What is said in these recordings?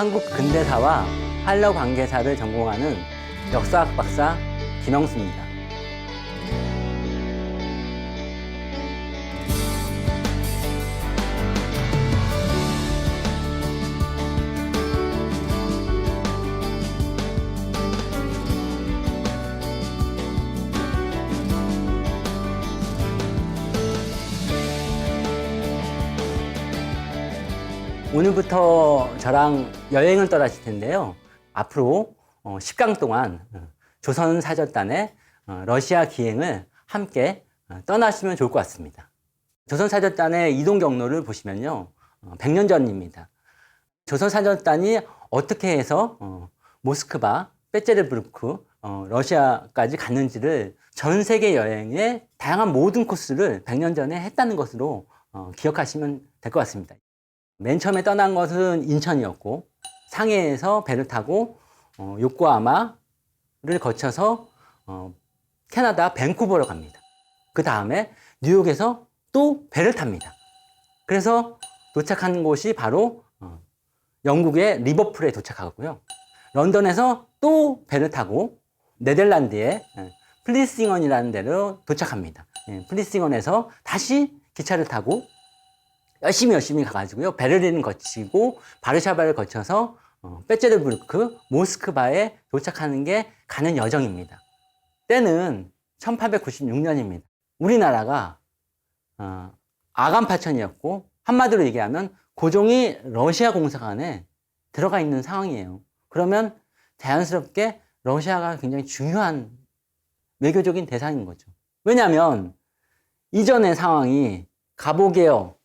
한국 근대사와 한러 관계사를 전공하는 역사학 박사 김영수입니다. 오늘부터 저랑 여행을 떠나실 텐데요. 앞으로 10강 동안 조선사절단의 러시아 기행을 함께 떠나시면 좋을 것 같습니다. 조선사절단의 이동 경로를 보시면요. 100년 전입니다. 조선사절단이 어떻게 해서 모스크바, 페테르부르크, 러시아까지 갔는지를 전 세계 여행의 다양한 모든 코스를 100년 전에 했다는 것으로 기억하시면 될 것 같습니다. 맨 처음에 떠난 것은 인천이었고, 상해에서 배를 타고 요코하마를 거쳐서 캐나다 밴쿠버로 갑니다. 그 다음에 뉴욕에서 또 배를 탑니다. 그래서 도착한 곳이 바로 영국의 리버풀에 도착하고요. 런던에서 또 배를 타고 네덜란드의 플리싱언이라는 데로 도착합니다. 플리싱언에서 다시 기차를 타고 열심히 가가지고요. 베를린을 거치고 바르샤바를 거쳐서 페테르부르크, 모스크바에 도착하는 게 가는 여정입니다. 때는 1896년입니다. 우리나라가 아간파천이었고 한마디로 얘기하면 고종이 러시아 공사관에 들어가 있는 상황이에요. 그러면 자연스럽게 러시아가 굉장히 중요한 외교적인 대상인 거죠. 왜냐하면 이전의 상황이 갑오개혁,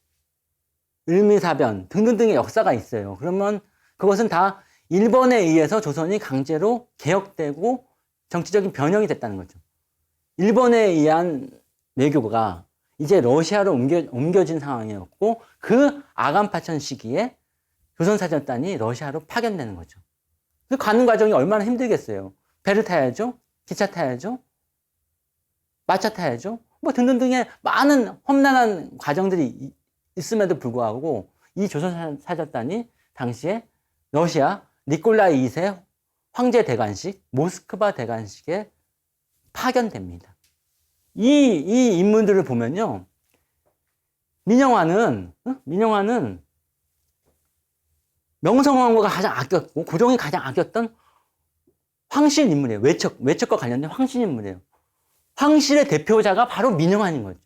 을미사변 등등등의 역사가 있어요. 그러면 그것은 다 일본에 의해서 조선이 강제로 개혁되고 정치적인 변형이 됐다는 거죠. 일본에 의한 외교가 이제 러시아로 옮겨진 상황이었고 그 아간파천 시기에 조선사절단이 러시아로 파견되는 거죠. 그 가는 과정이 얼마나 힘들겠어요. 배를 타야죠. 기차 타야죠. 마차 타야죠. 뭐 등등등의 많은 험난한 과정들이 있음에도 불구하고 이 조선사절단이 당시에 러시아 니콜라이 2세 황제 대관식, 모스크바 대관식에 파견됩니다. 이 인물들을 보면요. 민영화는 명성황후가 가장 아꼈고 고종이 가장 아꼈던 황실 인물이에요. 외척과 관련된 황실 인물이에요. 황실의 대표자가 바로 민영환인 거죠.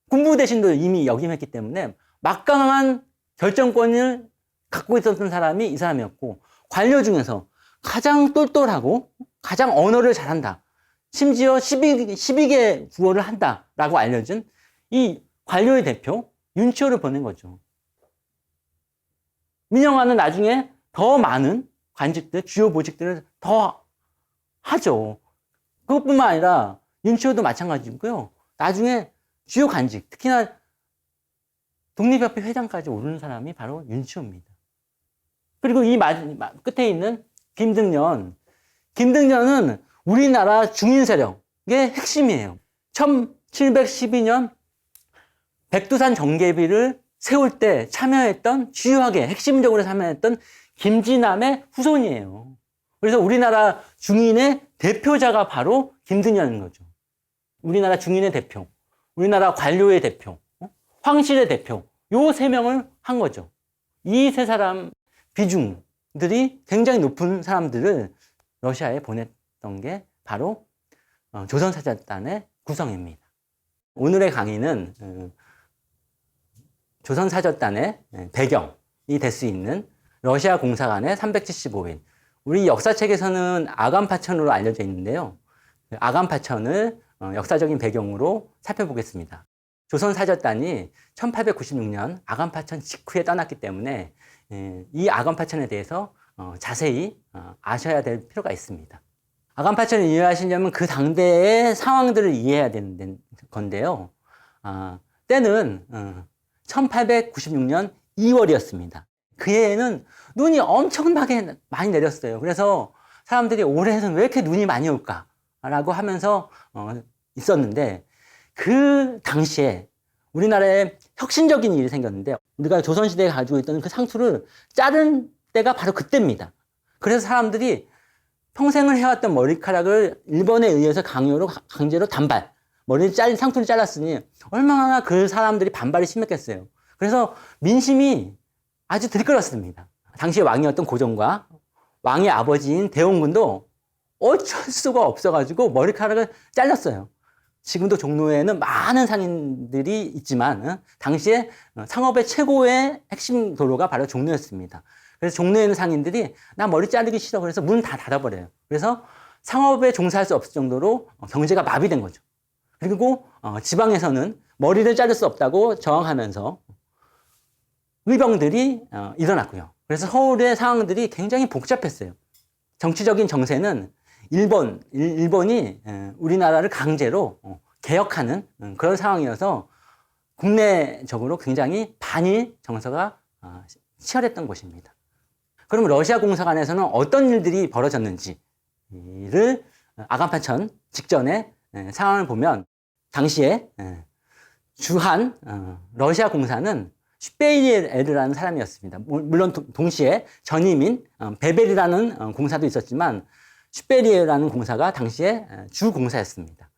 군부 대신도 이미 역임했기 때문에 막강한 결정권을 갖고 있었던 사람이 이 사람이었고, 관료 중에서 가장 똘똘하고 가장 언어를 잘한다, 심지어 12개 국어를 한다라고 알려준 이 관료의 대표 윤치호를 보낸 거죠. 민영화는 나중에 더 많은 관직들, 주요 보직들을 더 하죠. 그것뿐만 아니라 윤치호도 마찬가지고요. 나중에 주요 관직, 특히나 독립협회 회장까지 오르는 사람이 바로 윤치호입니다. 그리고 이 끝에 있는 김등년은 우리나라 중인 세력의 핵심이에요. 1712년 백두산 정계비를 세울 때 참여했던, 주요하게 핵심적으로 참여했던 김진남의 후손이에요. 그래서 우리나라 중인의 대표자가 바로 김등년인 거죠. 우리나라 중인의 대표, 우리나라 관료의 대표, 황실의 대표, 요 세 명을 한 거죠. 이 세 사람 비중들이 굉장히 높은 사람들을 러시아에 보냈던 게 바로 조선사절단의 구성입니다. 오늘의 강의는 조선사절단의 배경이 될 수 있는 러시아 공사관의 375인, 우리 역사책에서는 아간파천으로 알려져 있는데요. 아간파천을 역사적인 배경으로 살펴보겠습니다. 조선사절단이 1896년 아간파천 직후에 떠났기 때문에 이 아간파천에 대해서 자세히 아셔야 될 필요가 있습니다. 아간파천을 이해하시려면 그 당대의 상황들을 이해해야 되는 건데요. 때는 1896년 2월이었습니다. 그 해에는 눈이 엄청나게 많이 내렸어요. 그래서 사람들이 올해는 왜 이렇게 눈이 많이 올까? 라고 하면서 있었는데, 그 당시에 우리나라에 혁신적인 일이 생겼는데, 우리가 조선시대에 가지고 있던 그 상투를 자른 때가 바로 그때입니다. 그래서 사람들이 평생을 해왔던 머리카락을 일본에 의해서 강제로 단발, 상투를 잘랐으니 얼마나 그 사람들이 반발이 심했겠어요. 그래서 민심이 아주 들끓었습니다. 당시 왕이었던 고종과 왕의 아버지인 대원군도 어쩔 수가 없어가지고 머리카락을 잘랐어요. 지금도 종로에는 많은 상인들이 있지만 당시에 상업의 최고의 핵심 도로가 바로 종로였습니다. 그래서 종로에 있는 상인들이 나 머리 자르기 싫어. 그래서 문 다 닫아버려요. 그래서 상업에 종사할 수 없을 정도로 경제가 마비된 거죠. 그리고 지방에서는 머리를 자를 수 없다고 저항하면서 의병들이 일어났고요. 그래서 서울의 상황들이 굉장히 복잡했어요. 정치적인 정세는 일본이 우리나라를 강제로 개혁하는 그런 상황이어서 국내적으로 굉장히 반일 정서가 치열했던 곳입니다. 그럼 러시아 공사관에서는 어떤 일들이 벌어졌는지를 아간파천 직전의 상황을 보면 당시에 주한 러시아 공사는 슈베리에르라는 사람이었습니다. 물론 동시에 전임인 베벨이라는 공사도 있었지만 슈베리에르라는 공사가 당시에 주 공사였습니다.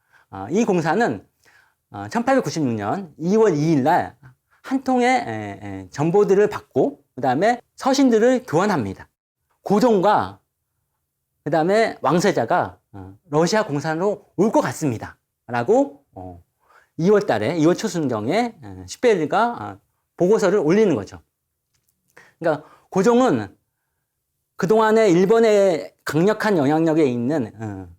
이 공사는 1896년 2월 2일 날 한 통의 전보들을 받고 그 다음에 서신들을 교환합니다. 고종과 그 다음에 왕세자가 러시아 공사로 올 것 같습니다. 라고 2월 달에 2월 초순경에 슈베리가 보고서를 올리는 거죠. 그러니까 고종은 그동안에 일본의 강력한 영향력에 있는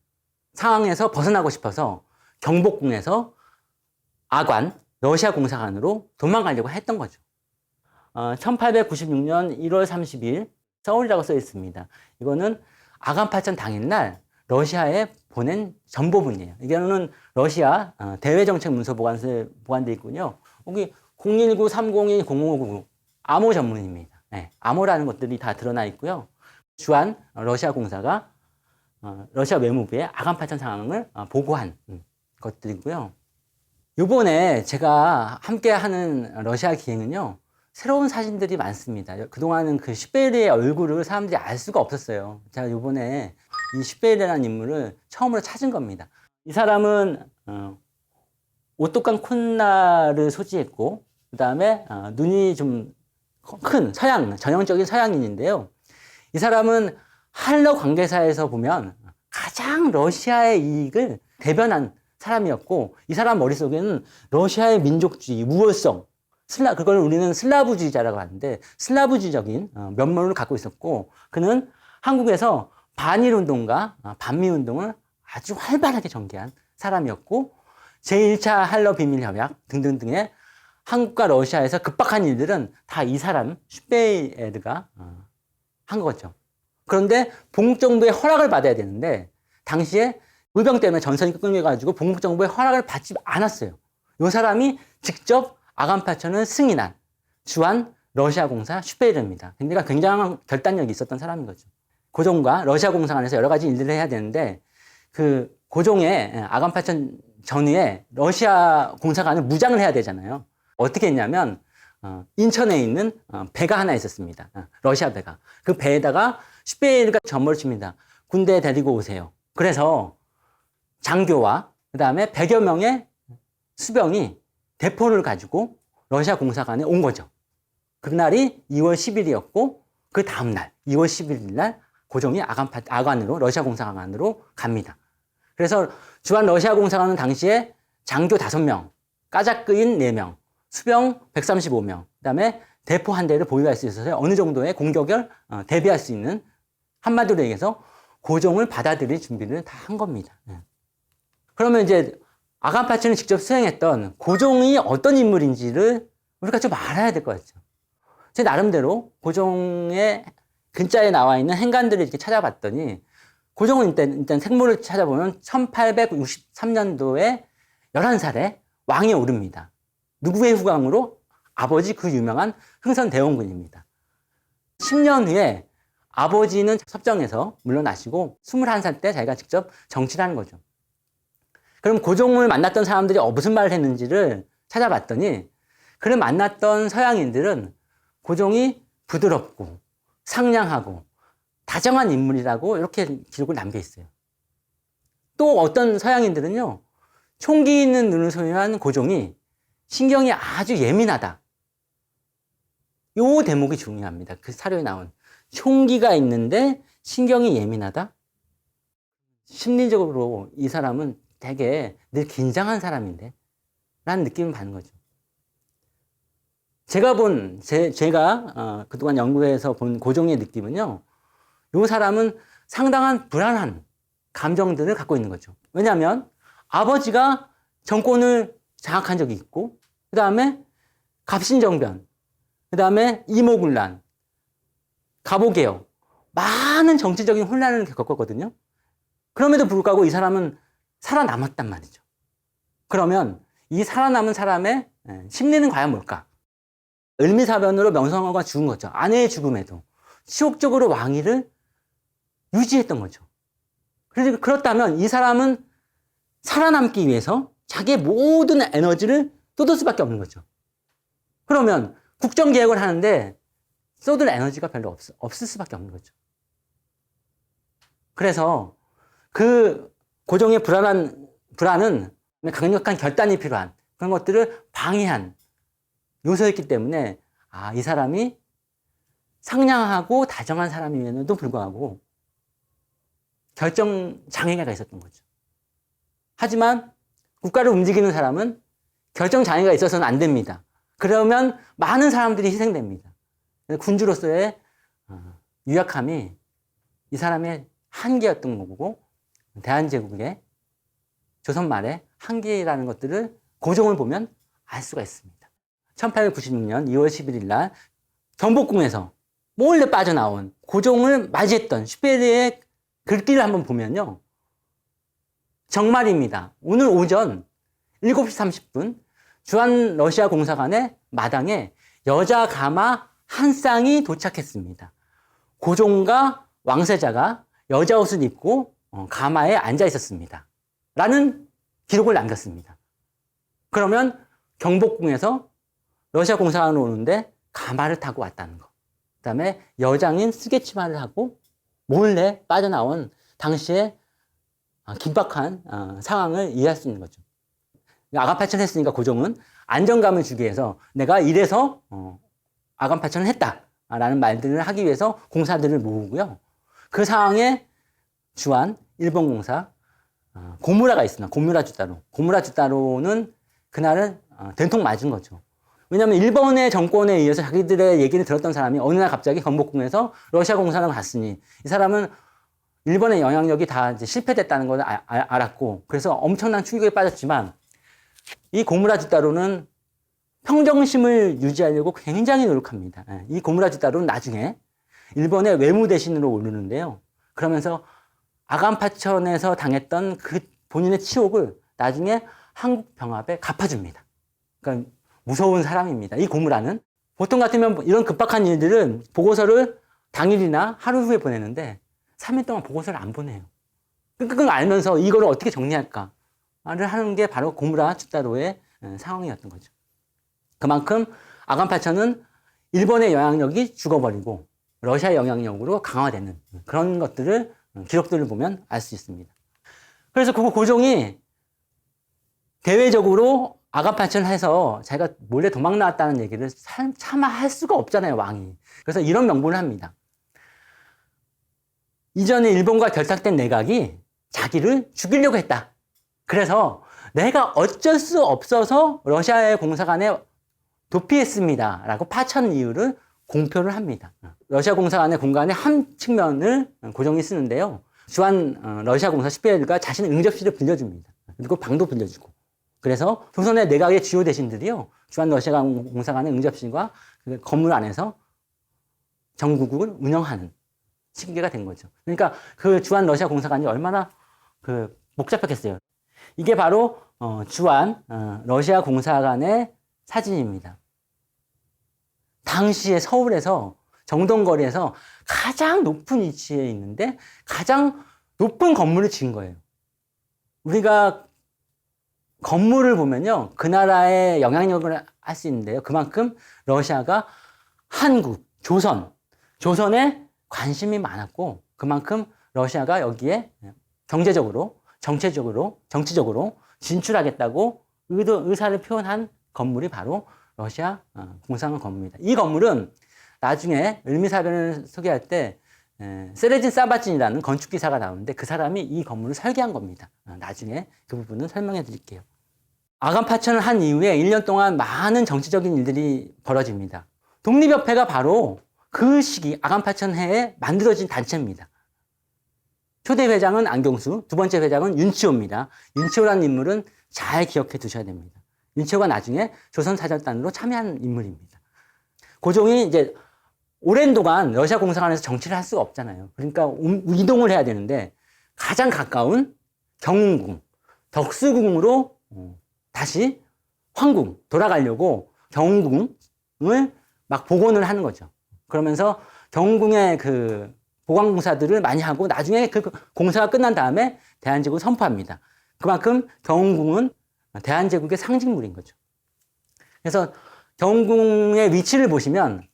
상황에서 벗어나고 싶어서 경복궁에서 아관, 러시아 공사관으로 도망가려고 했던 거죠. 1896년 1월 30일 서울이라고 써 있습니다. 이거는 아간파천 당일날 러시아에 보낸 전보문이에요. 이거는 러시아 대외정책문서 보관되어 있군요. 여기 019-302-0599 암호 전문입니다. 네, 암호라는 것들이 다 드러나 있고요. 주한 러시아 공사가 러시아 외무부에 아간파천 상황을 보고한 것들이고요. 이번에 제가 함께 하는 러시아 기행은요, 새로운 사진들이 많습니다. 그동안은 그 슈베리의 얼굴을 사람들이 알 수가 없었어요. 제가 이번에 이 슈베리라는 인물을 처음으로 찾은 겁니다. 이 사람은 오똑한 콧날을 소지했고, 그 다음에 눈이 좀 큰 전형적인 서양인인데요. 이 사람은 한러 관계사에서 보면 가장 러시아의 이익을 대변한 사람이었고, 이 사람 머릿속에는 러시아의 민족주의, 우월성, 그걸 우리는 슬라브주의자라고 하는데 슬라브주의적인 면모를 갖고 있었고, 그는 한국에서 반일운동과 반미운동을 아주 활발하게 전개한 사람이었고, 제1차 한러 비밀협약 등등등의 한국과 러시아에서 급박한 일들은 다 이 사람 슈베리에르가 한 거죠. 그런데 봉국정부의 허락을 받아야 되는데 당시에 의병 때문에 전선이 끊겨가지고 봉국정부의 허락을 받지 않았어요. 이 사람이 직접 아간파천을 승인한 주한 러시아 공사 슈베리에르입니다. 그러니까 굉장한 결단력이 있었던 사람인 거죠. 고종과 러시아 공사관에서 여러 가지 일들을 해야 되는데 그 고종의 아간파천 전후에 러시아 공사관을 무장을 해야 되잖아요. 어떻게 했냐면 인천에 있는 배가 하나 있었습니다. 러시아 배가. 그 배에다가 슈베리에르가 전보를 칩니다. 군대 데리고 오세요. 그래서 장교와 그 다음에 100여 명의 수병이 대포를 가지고 러시아 공사관에 온 거죠. 그날이 2월 10일이었고 그 다음날 2월 11일 날 고종이 아관으로 러시아 공사관으로 갑니다. 그래서 주한 러시아 공사관은 당시에 장교 5명, 까자크인 4명, 수병 135명, 그 다음에 대포 한 대를 보유할 수 있어서 어느 정도의 공격을 대비할 수 있는, 한마디로 얘기해서 고종을 받아들일 준비를 다 한 겁니다. 그러면 이제 아간파천을 직접 수행했던 고종이 어떤 인물인지를 우리가 좀 알아야 될 것 같죠. 제 나름대로 고종의 근자에 나와 있는 행간들을 이렇게 찾아봤더니 고종은 일단 생모를 찾아보면 1863년도에 11살에 왕에 오릅니다. 누구의 후광으로? 아버지 그 유명한 흥선대원군입니다. 10년 후에 아버지는 섭정에서 물러나시고 21살 때 자기가 직접 정치를 하는 거죠. 그럼 고종을 만났던 사람들이 무슨 말을 했는지를 찾아봤더니 그를 만났던 서양인들은 고종이 부드럽고 상냥하고 다정한 인물이라고 이렇게 기록을 남겨 있어요. 또 어떤 서양인들은요, 총기 있는 눈을 소유한 고종이 신경이 아주 예민하다. 요 대목이 중요합니다. 그 사료에 나온 총기가 있는데 신경이 예민하다. 심리적으로 이 사람은 되게 늘 긴장한 사람인데 라는 느낌을 받는 거죠. 제가 그동안 연구해서 본 고종의 느낌은요, 이 사람은 상당한 불안한 감정들을 갖고 있는 거죠. 왜냐하면 아버지가 정권을 장악한 적이 있고, 그 다음에 갑신정변, 그 다음에 이모군란, 갑오개혁, 많은 정치적인 혼란을 겪었거든요. 그럼에도 불구하고 이 사람은 살아남았단 말이죠. 그러면 이 살아남은 사람의 심리는 과연 뭘까? 을미사변으로 명성황후가 죽은 거죠. 아내의 죽음에도 치욕적으로 왕위를 유지했던 거죠. 그래서 그렇다면 이 사람은 살아남기 위해서 자기의 모든 에너지를 쏟을 수밖에 없는 거죠. 그러면 국정개혁을 하는데 쏟을 에너지가 별로 없을 수밖에 없는 거죠. 그래서 그 고종의 불안은 강력한 결단이 필요한 그런 것들을 방해한 요소였기 때문에 이 사람이 상냥하고 다정한 사람임에도 불구하고 결정 장애가 있었던 거죠. 하지만 국가를 움직이는 사람은 결정 장애가 있어서는 안 됩니다. 그러면 많은 사람들이 희생됩니다. 군주로서의 유약함이 이 사람의 한계였던 거고, 대한제국의 조선 말의 한계라는 것들을 고종을 보면 알 수가 있습니다. 1896년 2월 11일 날 경복궁에서 몰래 빠져나온 고종을 맞이했던 슈페리의 글귀를 한번 보면요, 정말입니다. 오늘 오전 7시 30분 주한 러시아 공사관의 마당에 여자 가마 한 쌍이 도착했습니다. 고종과 왕세자가 여자 옷을 입고 가마에 앉아 있었습니다. 라는 기록을 남겼습니다. 그러면 경복궁에서 러시아 공사관으로 오는데 가마를 타고 왔다는 거. 그 다음에 여장인 쓰개치마를 하고 몰래 빠져나온 당시의 긴박한 상황을 이해할 수 있는 거죠. 아간파천을 했으니까 고종은 안정감을 주기 위해서 내가 이래서 아간파천을 했다라는 말들을 하기 위해서 공사들을 모으고요. 그 상황에 주한 일본 공사 고무라가 있습니다. 고무라 주따로. 고무라 주따로는 그날은 된통 맞은 거죠. 왜냐하면 일본의 정권에 의해서 자기들의 얘기를 들었던 사람이 어느 날 갑자기 경복궁에서 러시아 공사관을 갔으니 이 사람은 일본의 영향력이 다 이제 실패됐다는 걸 알았고, 그래서 엄청난 충격에 빠졌지만 이 고무라 주따로는 평정심을 유지하려고 굉장히 노력합니다. 이 고무라 주따로는 나중에 일본의 외무 대신으로 오르는데요. 그러면서 아간파천에서 당했던 그 본인의 치욕을 나중에 한국 병합에 갚아줍니다. 그러니까 무서운 사람입니다. 이 고무라는 보통 같으면 이런 급박한 일들은 보고서를 당일이나 하루 후에 보내는데 3일 동안 보고서를 안 보내요. 끙끙 앓면서 이거를 어떻게 정리할까를 하는 게 바로 고무라 주따로의 상황이었던 거죠. 그만큼 아간파천은 일본의 영향력이 죽어버리고 러시아의 영향력으로 강화되는 그런 것들을 기록들을 보면 알 수 있습니다. 그래서 그 고종이 대외적으로 아간파천을 해서 자기가 몰래 도망 나왔다는 얘기를 차마 할 수가 없잖아요, 왕이. 그래서 이런 명분을 합니다. 이전에 일본과 결탁된 내각이 자기를 죽이려고 했다. 그래서 내가 어쩔 수 없어서 러시아의 공사관에 도피했습니다. 라고 파천 이유를 공표를 합니다. 러시아 공사관의 공간의 한 측면을 고종이 쓰는데요. 주한 러시아 공사 시베리아가 자신의 응접실을 빌려줍니다. 그리고 방도 빌려주고. 그래서 조선의 내각의 주요 대신들이요, 주한 러시아 공사관의 응접실과 그 건물 안에서 정국을 운영하는 시기가 된 거죠. 그러니까 그 주한 러시아 공사관이 얼마나 복잡했겠어요. 이게 바로 주한 러시아 공사관의 사진입니다. 당시에 서울에서 정동거리에서 가장 높은 위치에 있는데 가장 높은 건물을 지은 거예요. 우리가 건물을 보면요, 그 나라의 영향력을 할 수 있는데요. 그만큼 러시아가 한국, 조선의 관심이 많았고 그만큼 러시아가 여기에 경제적으로, 정치적으로 진출하겠다고 의사를 표현한 건물이 바로 러시아 공사관 건물입니다. 이 건물은 나중에 을미사변을 소개할 때 세레진 사바진이라는 건축기사가 나오는데 그 사람이 이 건물을 설계한 겁니다. 나중에 그 부분은 설명해 드릴게요. 아간파천을 한 이후에 1년 동안 많은 정치적인 일들이 벌어집니다. 독립협회가 바로 그 시기 아간파천 해에 만들어진 단체입니다. 초대 회장은 안경수, 두 번째 회장은 윤치호입니다. 윤치호라는 인물은 잘 기억해 두셔야 됩니다. 윤치호가 나중에 조선사절단으로 참여한 인물입니다. 고종이 이제 오랜 동안 러시아 공사관에서 정치를 할 수가 없잖아요. 그러니까 이동을 해야 되는데 가장 가까운 경운궁, 덕수궁으로 다시 황궁 돌아가려고 경운궁을 막 복원을 하는 거죠. 그러면서 경운궁의 그 보강공사들을 많이 하고 나중에 그 공사가 끝난 다음에 대한제국을 선포합니다. 그만큼 경운궁은 대한제국의 상징물인 거죠. 그래서 경운궁의 위치를 보시면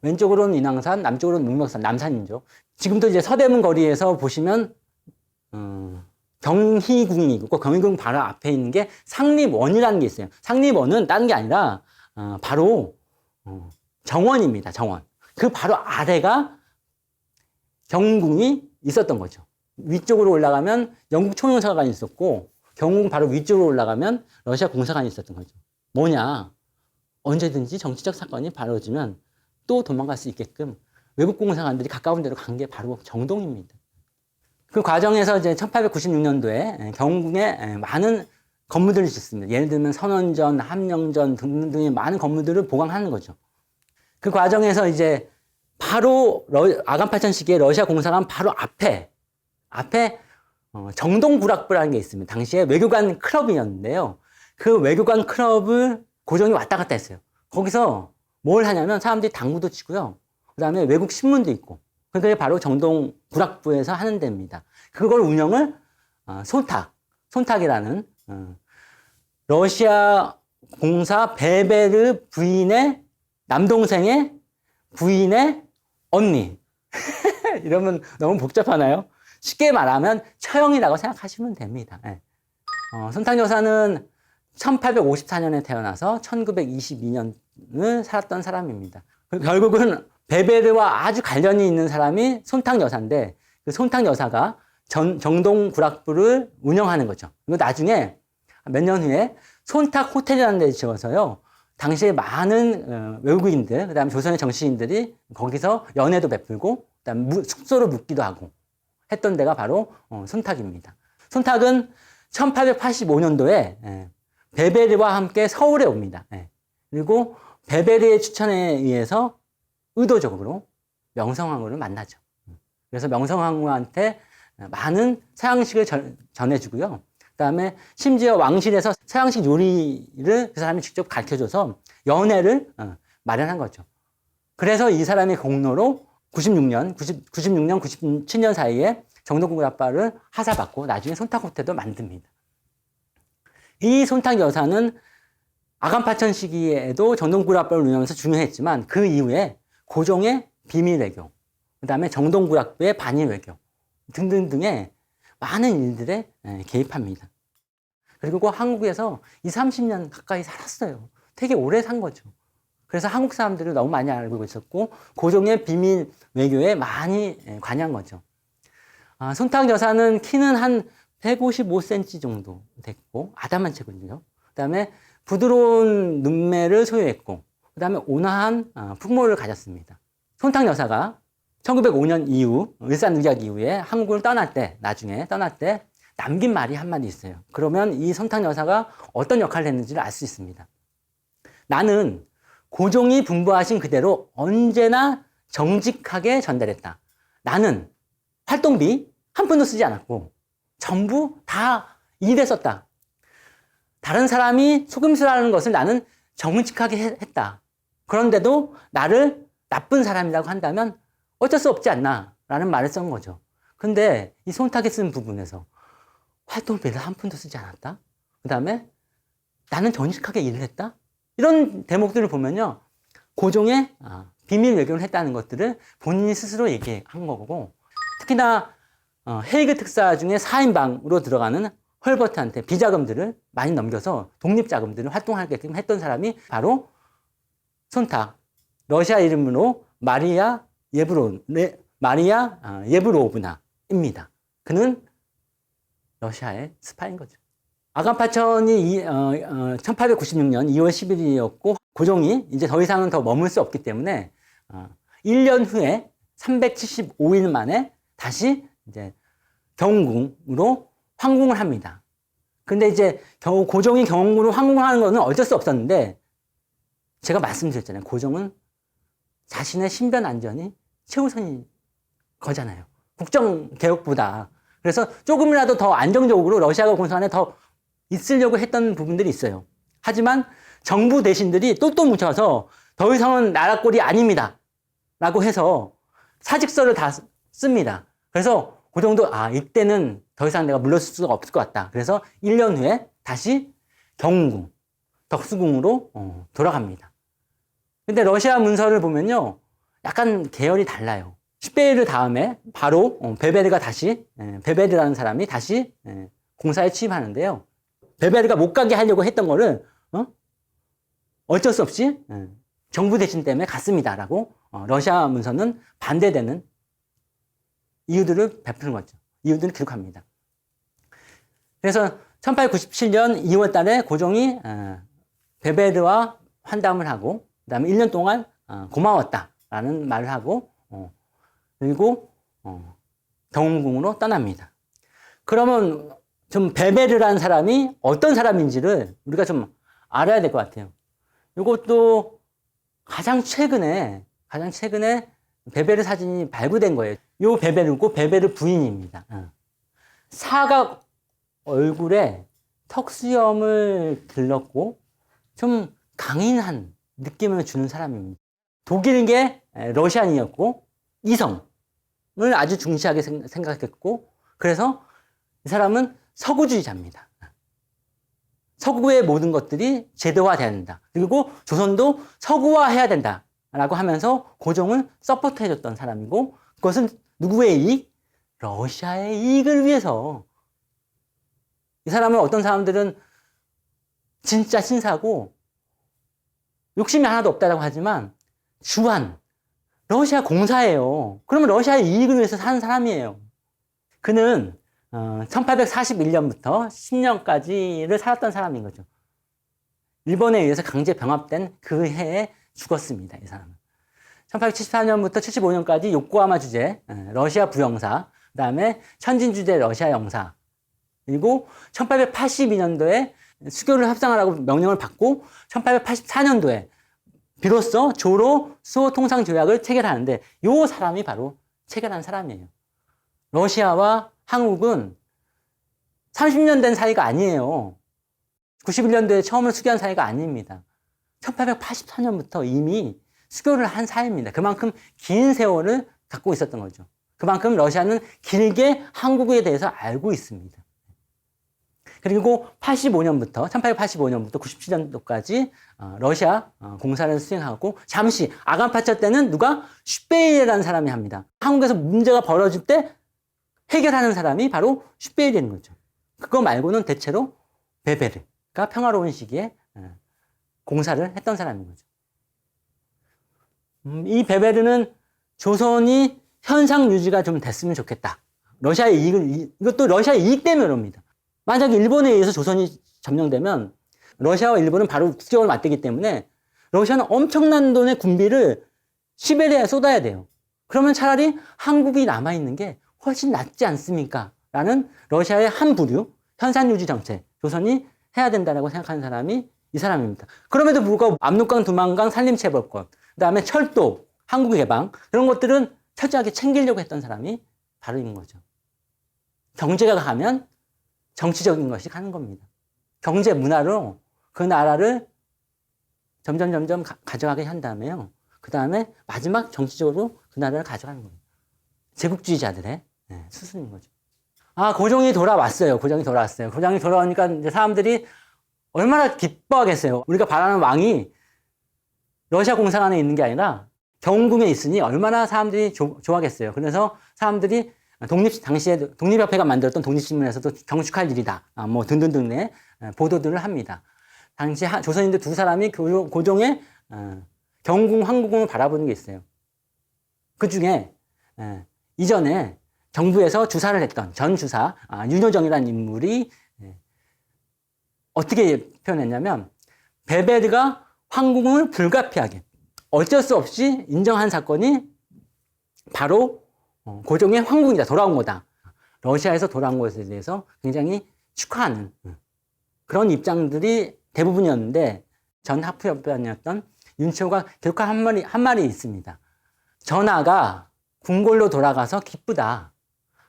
왼쪽으로는 인왕산, 남쪽으로는 문명산, 남산이죠. 지금도 이제 서대문 거리에서 보시면 경희궁이 있고 경희궁 바로 앞에 있는 게 상립원이라는 게 있어요. 상립원은 다른 게 아니라 바로 정원입니다. 정원. 그 바로 아래가 경궁이 있었던 거죠. 위쪽으로 올라가면 영국 총영사관이 있었고 경궁 바로 위쪽으로 올라가면 러시아 공사관이 있었던 거죠. 뭐냐? 언제든지 정치적 사건이 벌어지면 또 도망갈 수 있게끔 외국 공사관들이 가까운 데로 간 게 바로 정동입니다. 그 과정에서 이제 1896년도에 경궁에 많은 건물들을 짓습니다. 예를 들면 선원전, 함령전 등등의 많은 건물들을 보강하는 거죠. 그 과정에서 이제 바로 아간파천 시기에 러시아 공사관 바로 앞에 정동구락부라는 게 있습니다. 당시에 외교관 클럽이었는데요. 그 외교관 클럽을 고종이 왔다 갔다 했어요. 거기서 뭘 하냐면 사람들이 당구도 치고요. 그 다음에 외국 신문도 있고. 그게 바로 정동구락부에서 하는 데입니다. 그걸 운영을 손탁이라는 러시아 공사 베베르 부인의 남동생의 부인의 언니. 이러면 너무 복잡하나요? 쉽게 말하면 처형이라고 생각하시면 됩니다. 네. 손탁 여사는 1854년에 태어나서 1922년을 살았던 사람입니다. 결국은 베베르와 아주 관련이 있는 사람이 손탁 여사인데 그 손탁 여사가 정동구락부를 운영하는 거죠. 그리고 나중에 몇 년 후에 손탁 호텔이라는 데를 지어서요. 당시에 많은 외국인들, 그 다음에 조선의 정치인들이 거기서 연애도 베풀고, 그 다음에 숙소로 묵기도 하고 했던 데가 바로 손탁입니다. 손탁은 1885년도에 베베르와 함께 서울에 옵니다. 그리고 베베르의 추천에 의해서 의도적으로 명성황후를 만나죠. 그래서 명성황후한테 많은 서양식을 전해주고요. 그 다음에 심지어 왕실에서 서양식 요리를 그 사람이 직접 가르쳐줘서 연애를 마련한 거죠. 그래서 이 사람의 공로로 96년, 97년 사이에 정동구락부를 하사받고 나중에 손탁호텔도 만듭니다. 이 손탁 여사는 아간파천 시기에도 정동구락부를 운영하면서 중요했지만 그 이후에 고종의 비밀 외교, 그 다음에 정동구락부의 반일 외교 등등등의 많은 일들에 개입합니다. 그리고 한국에서 20, 30년 가까이 살았어요. 되게 오래 산 거죠. 그래서 한국 사람들을 너무 많이 알고 있었고 고종의 비밀 외교에 많이 관여한 거죠. 손탁 여사는 키는 한 155cm 정도 됐고 아담한 체구고요. 그 다음에 부드러운 눈매를 소유했고 그 다음에 온화한 풍모를 가졌습니다. 손탁 여사가 1905년 이후 을사늑약 이후에 한국을 나중에 떠날 때 남긴 말이 한마디 있어요. 그러면 이 손탁 여사가 어떤 역할을 했는지를 알 수 있습니다. 나는 고종이 분부하신 그대로 언제나 정직하게 전달했다. 나는 활동비 한 푼도 쓰지 않았고 전부 다 일에 썼다. 다른 사람이 속임수라는 것을 나는 정직하게 했다. 그런데도 나를 나쁜 사람이라고 한다면 어쩔 수 없지 않나 라는 말을 쓴 거죠. 근데 이 손탁이 쓴 부분에서 활동비를 한 푼도 쓰지 않았다. 그 다음에 나는 정직하게 일을 했다. 이런 대목들을 보면요. 고종의 비밀 외교를 했다는 것들을 본인이 스스로 얘기한 거고, 특히나 헤이그 특사 중에 4인방으로 들어가는 헐버트한테 비자금들을 많이 넘겨서 독립자금들을 활동하게끔 했던 사람이 바로 손탁, 러시아 이름으로 마리아 예브로브나입니다. 그는 러시아의 스파인 거죠. 아간파천이 1896년 2월 11일이었고 고종이 이제 더 이상은 더 머물 수 없기 때문에 1년 후에 375일 만에 다시 이제 경운궁으로 황궁을 합니다. 근데 이제 고종이 경운궁으로 황궁을 하는 거는 어쩔 수 없었는데 제가 말씀드렸잖아요. 고종은 자신의 신변 안전이 최우선인 거잖아요. 국정개혁보다. 그래서 조금이라도 더 안정적으로 러시아가 공성 안에 더 있으려고 했던 부분들이 있어요. 하지만 정부 대신들이 똘똘 뭉쳐서 더 이상은 나라꼴이 아닙니다. 라고 해서 사직서를 다 씁니다. 그래서 고종도 이때는 더 이상 내가 물러설 수가 없을 것 같다. 그래서 1년 후에 다시 경운궁, 덕수궁으로 돌아갑니다. 근데 러시아 문서를 보면요. 약간 계열이 달라요. 슈베이르 다음에 바로 베베르라는 사람이 다시 공사에 취임하는데요. 베베르가 못 가게 하려고 했던 거를 어쩔 수 없이 정부 대신 때문에 갔습니다라고 러시아 문서는 반대되는 이유들을 베푸는 거죠. 이유들을 기록합니다. 그래서 1897년 2월 달에 고종이 베베르와 환담을 하고 그다음에 1년 동안 고마웠다라는 말을 하고 그리고 경운궁으로 떠납니다. 그러면 좀 베베르라는 사람이 어떤 사람인지를 우리가 좀 알아야 될 것 같아요. 이것도 가장 최근에 베베르 사진이 발굴된 거예요. 이 베베르고 베베르 부인입니다. 사각 얼굴에 턱수염을 길렀고 좀 강인한 느낌을 주는 사람입니다. 독일계 러시안이었고 이성을 아주 중시하게 생각했고 그래서 이 사람은 서구주의자입니다. 서구의 모든 것들이 제도화돼야 된다. 그리고 조선도 서구화해야 된다라고 하면서 고종을 서포트해줬던 사람이고 그것은 누구의 이익? 러시아의 이익을 위해서. 이 사람은 어떤 사람들은 진짜 신사고 욕심이 하나도 없다고 하지만 주한 러시아 공사예요. 그러면 러시아의 이익을 위해서 사는 사람이에요. 그는 1841년부터 10년까지를 살았던 사람인 거죠. 일본에 의해서 강제 병합된 그 해에 죽었습니다. 이 사람은. 1874년부터 75년까지 요코하마 주재 러시아 부영사, 그 다음에 천진 주재 러시아 영사, 그리고 1882년도에 수교를 협상하라고 명령을 받고 1884년도에 비로소 조로 수호 통상 조약을 체결하는데 이 사람이 바로 체결한 사람이에요. 러시아와 한국은 30년 된 사이가 아니에요. 91년도에 처음으로 수교한 사이가 아닙니다. 1884년부터 이미 수교를 한 사이입니다. 그만큼 긴 세월을 갖고 있었던 거죠. 그만큼 러시아는 길게 한국에 대해서 알고 있습니다. 그리고 1885년부터 97년도까지 러시아 공사를 수행하고 잠시 아간파처 때는 누가 슈베이르라는 사람이 합니다. 한국에서 문제가 벌어질 때 해결하는 사람이 바로 슈베이르인 거죠. 그거 말고는 대체로 베베르가 평화로운 시기에 공사를 했던 사람인 거죠. 이 베베르는 조선이 현상 유지가 좀 됐으면 좋겠다. 러시아의 이익을, 이것도 러시아의 이익 때문에 그럽니다. 만약에 일본에 의해서 조선이 점령되면 러시아와 일본은 바로 국경을 맞대기 때문에 러시아는 엄청난 돈의 군비를 시베리아에 쏟아야 돼요. 그러면 차라리 한국이 남아있는 게 훨씬 낫지 않습니까? 라는 러시아의 한 부류, 현상유지 정책, 조선이 해야 된다고 생각하는 사람이 이 사람입니다. 그럼에도 불구하고 압록강, 두만강, 산림체벌권, 그 다음에 철도, 한국 개방, 그런 것들은 철저하게 챙기려고 했던 사람이 바로 있는 거죠. 경제가 가면 정치적인 것이 가는 겁니다. 경제 문화로 그 나라를 점점 가져가게 한 다음에요. 그 다음에 마지막 정치적으로 그 나라를 가져가는 거예요. 제국주의자들의 수순인 거죠. 고종이 돌아왔어요. 고종이 돌아오니까 이제 사람들이 얼마나 기뻐하겠어요. 우리가 바라는 왕이 러시아 공상 안에 있는 게 아니라 경궁에 있으니 얼마나 사람들이 좋아하겠어요. 그래서 사람들이 당시에 독립협회가 만들었던 독립신문에서도 경축할 일이다. 뭐 등등등의 보도들을 합니다. 당시 조선인들 두 사람이 고종의 경궁, 황궁을 바라보는 게 있어요. 그 중에 이전에 정부에서 주사를 했던 전 주사 윤효정이라는 인물이 어떻게 표현했냐면 베베르가 황궁을 불가피하게 어쩔 수 없이 인정한 사건이 바로 고종의 황궁이다. 돌아온 거다. 러시아에서 돌아온 것에 대해서 굉장히 축하하는 그런 입장들이 대부분이었는데 전 하프협변이었던 윤치호가 기록한 한 말이 있습니다. 전하가 궁궐로 돌아가서 기쁘다.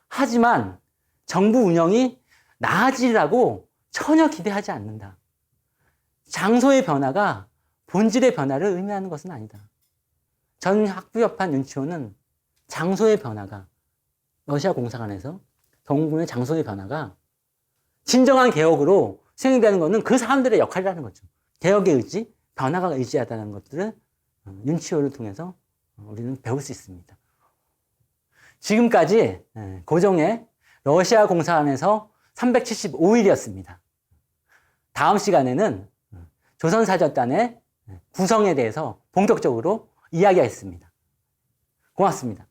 하지만 정부 운영이 나아지라고 전혀 기대하지 않는다. 장소의 변화가 본질의 변화를 의미하는 것은 아니다. 전 학부협판 윤치호는 장소의 변화가 러시아 공사관에서 동군의 장소의 변화가 진정한 개혁으로 수행되는 것은 그 사람들의 역할이라는 거죠. 개혁의 의지, 변화가 의지하다는 것들을 윤치호를 통해서 우리는 배울 수 있습니다. 지금까지 고종의 러시아 공사관에서 375일이었습니다. 다음 시간에는 조선사절단의 구성에 대해서 본격적으로 이야기하겠습니다. 고맙습니다.